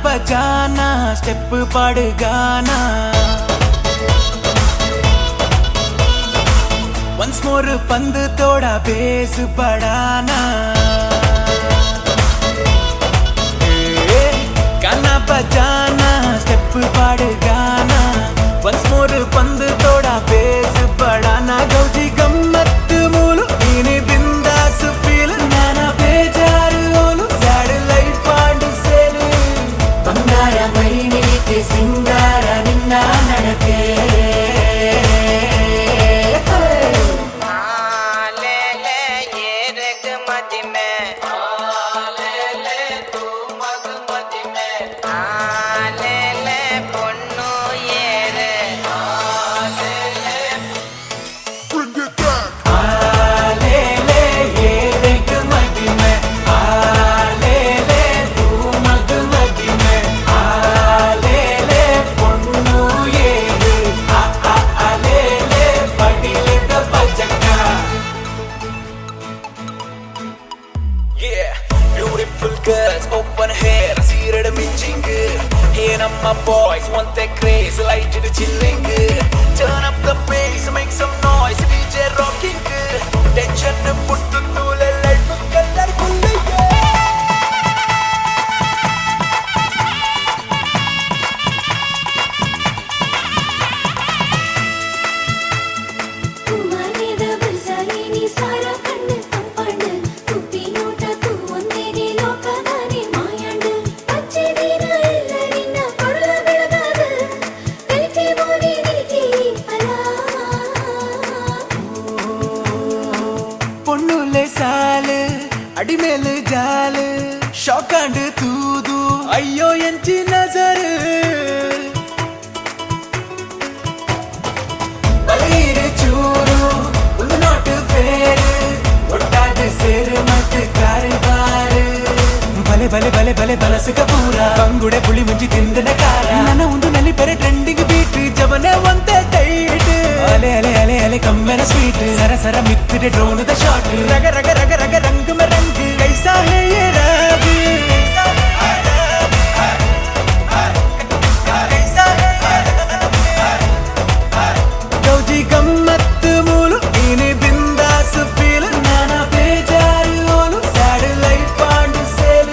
பஜானா step பாடு கானா once more பந்து தோடா பேசு படானா கானா பஜானா ஸ்டெப்பு பாடு கானா ஒன்ஸ் மோர் பந்து தோடா பேசு படானா கௌஜி கம்மத்து மூலு இனி பிந்தாசு ஃபீல் நானா பேஜாரு ஓಲು ಸ್ಯಾಡ್ ಲೈಫ್ ಆಡು ಸೇಲು ಬಂಗಾರ ಮೈನಿಲಿಕ್ಕೆ ಸಿಂಗಾರ ನಿನ್ನ ನಡಕೆ My boys want that crazy light to the chilling good. Turn up the bass, make some noise, DJ rocking good. Tension put to the life color full अड़ी mail जाल शौकांड तूदू अयो एंची नजर बलीर चूरू उल note फेर उठाद सिर मत कारबार भले भले भले भले बलस का पूरा बंगुड़े पुली मुंजी तिंदन कारा नना उंदु नली पेरे ट्रेंडिंग बीट जबने वंते टाइट अले अले अले अले कम्मेन स्वीट सरा सरा मिक्ड ड्रोन द शॉट रग रग रग रग रंग में रंग कैसा है ये रब कैसा है गौजी गम्मत मूलु इनी बिंदास feel Nana बेजारू Olu sad life and cell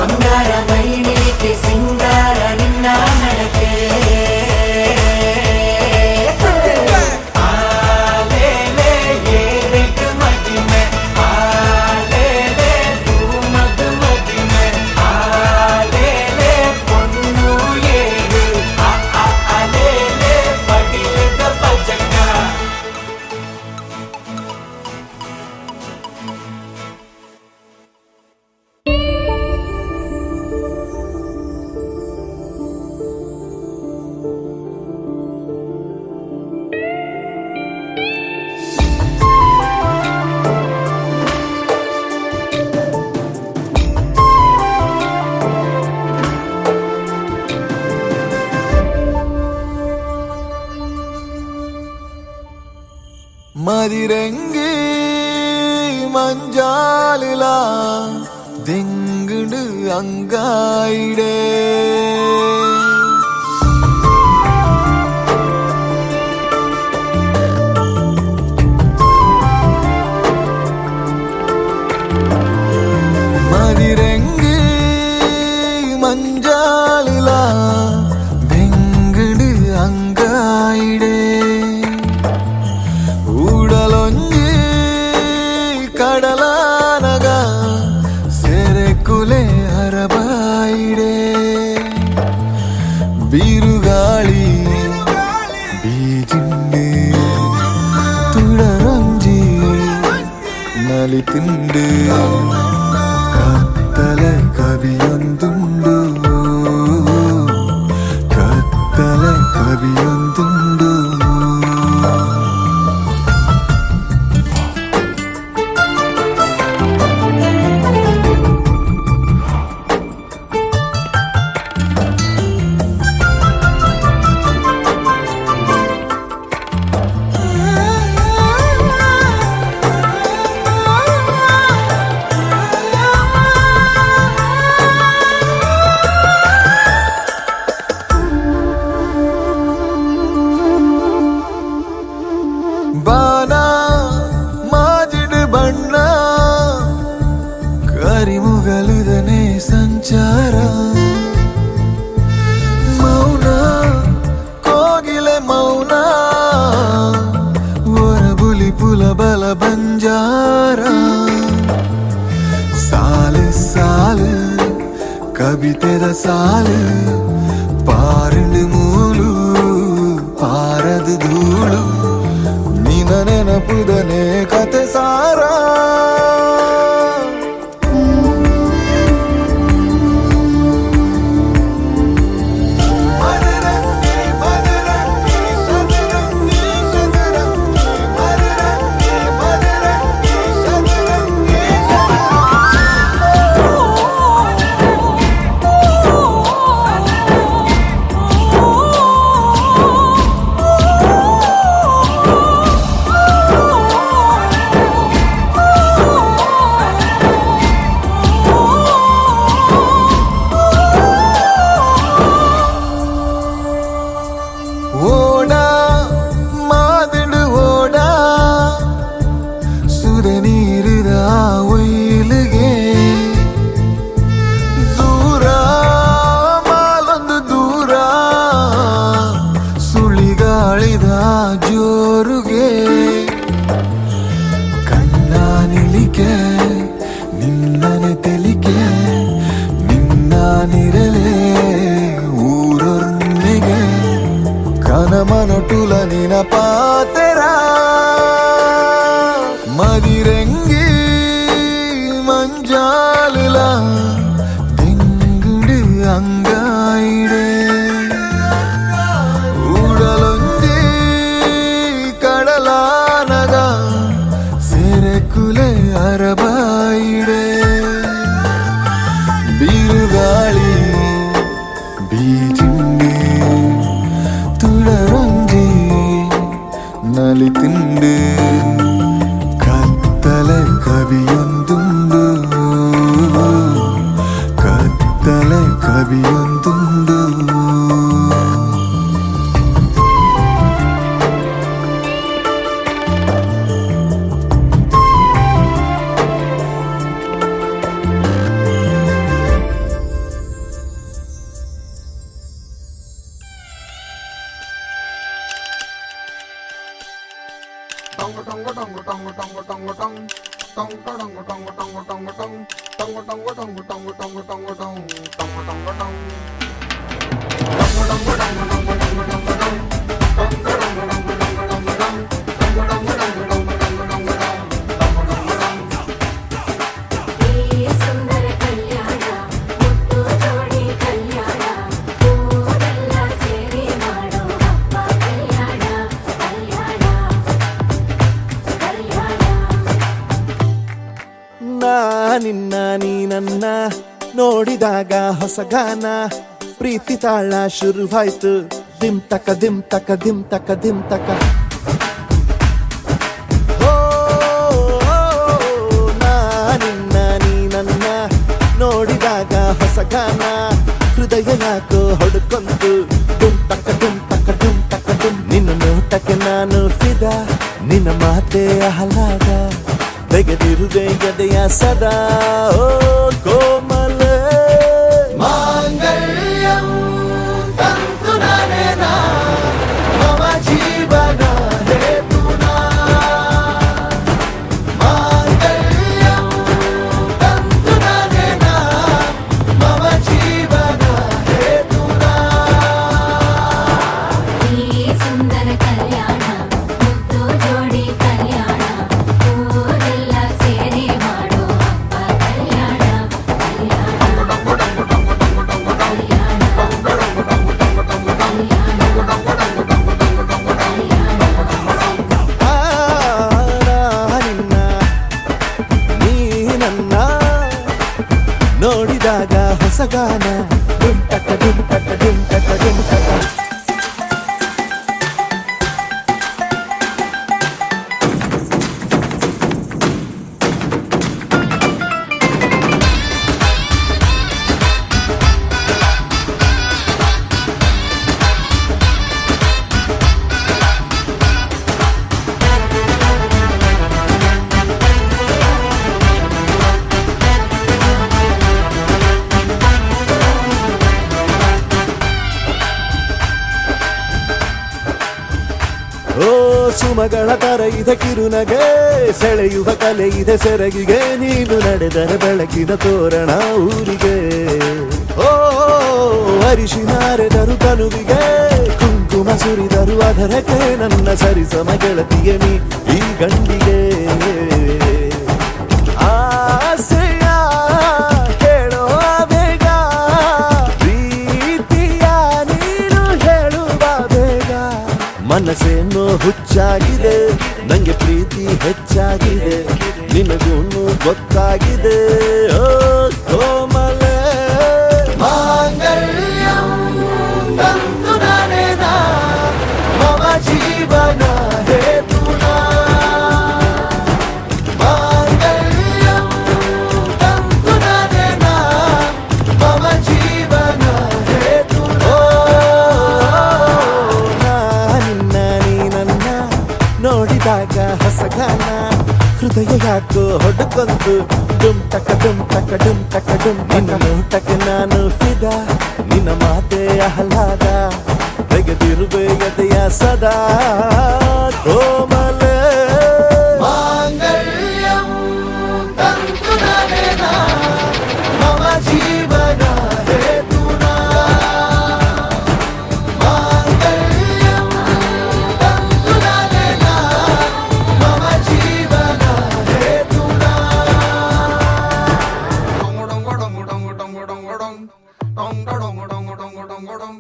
बंगार मैनिलिके सिंगार निन्न नडके மதிரங்கி மஞ்சாலிலா திங்குடு அங்காயிடே மதிரங்கி மஞ்சாலிலா திங்குடு அங்காயிடே ಕಡಲಾನಗ ಸೆರೆ ಕುಲೆ ಹರಬಾಯಿಡೆ ಬಿರುಗಾಳಿ ಬೀಜಿಂಡೆ ತುಳರಂಜಿ ನಲಿತಿಂಡು ಕತ್ತಲೆ ಕವಿಯೊಂದುಂಡು ಕತ್ತಲೆ ಕವಿಯೊಂದುಂಡು ಬಾನ ಮಾಜಿಡ್ ಬಣ್ಣ ಕರಿಮುಗಲಿದನೆ ಸಂಚಾರ ಮೌನ ಕೋಗಿಲೆ ಮೌನ ಒರಬುಲಿ ಪುಲ ಬಲ ಬಂಜಾರ ಸಾಲು ಸಾಲು ಕವಿತೆದ ಸಾಲು ಪಾರಳು ಮೂಲು ಪಾರದ ಧೂಳು ನಿನ ನೆನಪುದನೆ ಕತೆ ಸಾರ ಓಡಾ ಮಾದಡು ಓಡಾ ಸುದ ನೀರಿದ ಒಯ್ಲಿಗೆ ದೂರ ಮಾಲೊಂದು ದೂರ ಸುಳಿಗಾಳಿದ ಜೋರುಗೆ ಕಣ್ಣ ನಿಲಿಕೆ ನಿನ್ನನೆ ತೆಲಿಕೆ ನಿನ್ನ ನಿರಲೇ ಊರೊರ್ನೆಗೆ కనమనటుల నిన పాతెరా మదిరెంగి మంజాలుల దింగుడు అంగాయిడే ఊడలొంజి కడలానగా సెరెకులే అరబాయిడే బీరుగాళి బీజిండి തുടരൊഞ്ചി നലിത്തുണ്ട് കത്തലെ കവിയൊന്തുണ്ട് കത്തലെ കവിയൊന്തുണ്ട് ಸುಂದರ ಕಲ್ಯಾಣ ಮುತ್ತು ಜೋಡಿ ಕಲ್ಯಾಣ ಊರೆಲ್ಲ ಸೇರಿ ಮಾಡೋ ಹಬ್ಬ ಕಲ್ಯಾಣ ಕಲ್ಯಾಣ ಕಲ್ಯಾಣ ನಾ ನಿನ್ನ ನೀ ನನ್ನ ನೋಡಿದಾಗ ಹೊಸಗಾನ ಪ್ರೀತಿ ತಾಳ ಶುರುವಾಯ್ತು ದಿಮ್ ತಕ ದಿಮ್ ತಕ ದಿಮ್ ತಕ ದಿಮ್ ತಕ ಓ, ನಾ ನಿನ್ನ ನೀ ನನ್ನ ನೋಡಿದಾಗ ಹೊಸಗಾನ ಹೃದಯ ಯಾಕೋ ಹೊಡ್ಕೊಂತು ಡುಮ್ ತಕ ಡುಮ್ ತಕ ಡುಮ್ ತಕ ಡುಮ್ ನಿನ್ನ ನೋಟಕ್ಕೆ ನಾನು ಫಿದ ನಿನ್ನ ಮಾತೆ ಆಹ್ಲಾದ ತೆಗೆದಿರುವೆ ಎದೆಯ ಸದಾ ಓ ಕೋಮಲ ಮಾಂಗಲ್ಯಂ ತಂತು ನರೇನಾ ಮಮ ಜೀವನ ಹೇತುನಾ ಮಾಂಗಲ್ಯಂ ತಂತು ನರೇನಾ ಮಮ ಜೀವನ ಹೇತುನಾ ಈ ಸುಂದರ ಕಲ್ಯಾಣ ಮುತ್ತು ಜೋಡಿ ಕಲ್ಯಾಣ ಊರೆಲ್ಲ ಸೇರಿ ಮಾಡೋ ಹಬ್ಬ ಕಲ್ಯಾಣ ನಿನ್ನ ನೀ ನನ್ನ ನೋಡಿದಾಗ ಹೊಸಗಾನ ಡುಮ್ ಟಕ ಡುಮ್ ಟಕ ಡುಮ್ ಟಕ ಡುಮ್ ಟಕ ಕುಸುಮಗಳ ತರ ಇದೆ ಕಿರುನಗೆ ಸೆಳೆಯುವ ಕಲೆ ಇದೆ ಸೆರಗಿಗೆ ನೀನು ನಡೆದರೆ ಬೆಳಕಿನ ತೋರಣ ಊರಿಗೆ ಓ ಅರಿಶಿನಾರೆದರು ಕನುವಿಗೆ ಕುಂಕುಮ ಸುರಿದರು ಅದರಕ್ಕೆ ನನ್ನ ಸರಿಸಮ ಗೆಳತಿಯ ನೀ ಈ ಗಂಡಿಗೆ ಆಸೆಯ ಹೇಳೋ ಬೇಗ ಪ್ರೀತಿಯ ನೀನು ಹೇಳುವ ಬೇಗ ಮನಸ್ಸೇನೋ ಹುಚ್ಚಾಗಿದೆ ನಂಗೆ ಪ್ರೀತಿ ಹೆಚ್ಚಾಗಿದೆ ನಿನಗೂನು ಗೊತ್ತಾಗಿದೆ ಓ ಕೋಮಲೆ ಮಾಂಗಲ್ಯಂ ತಂತು ನಾನೇನ ಮಮ ಜೀವನ ಹೇತುನಾ ಮಾಂಗಲ್ಯಂ ತಂತು ನಾನೇನ ಮಮ ಜೀವನ ಹೇತುನಾ ನಿನ್ನ ನೀ ನನ್ನ ನೋಡಿದಾಗ ಹೊಸಗಾನ ಹೃದಯ ಯಾಕೋ ಹೊಡ್ಕೊಂತು ಡುಮ್ ಟಕ ಡುಮ್ ಟಕ ಡುಮ್ ಟಕ ಡುಮ್ ನಿನ್ನ ನೋಟಕ್ಕೆ ನಾನು ಫಿದ ನಿನ್ನ ಮಾತೆ ಆಹ್ಲಾದ ತೆಗೆದಿರುವೆ ಎದೆಯ ಸದಾ ಕೋಮಲೆ ಮಾಂಗಲ್ಯಂ ತಂತು ನಾನೇನ ಮಮ ಜೀವನ ಹೇತುನಾ ಮಾಂಗಲ್ಯಂ ತಂತು ನಾನೇನ ಮಮ ಜೀವನ ಹೇತುನಾ dong dong dong dong dong dong dong dong dong dong dong dong dong dong dong dong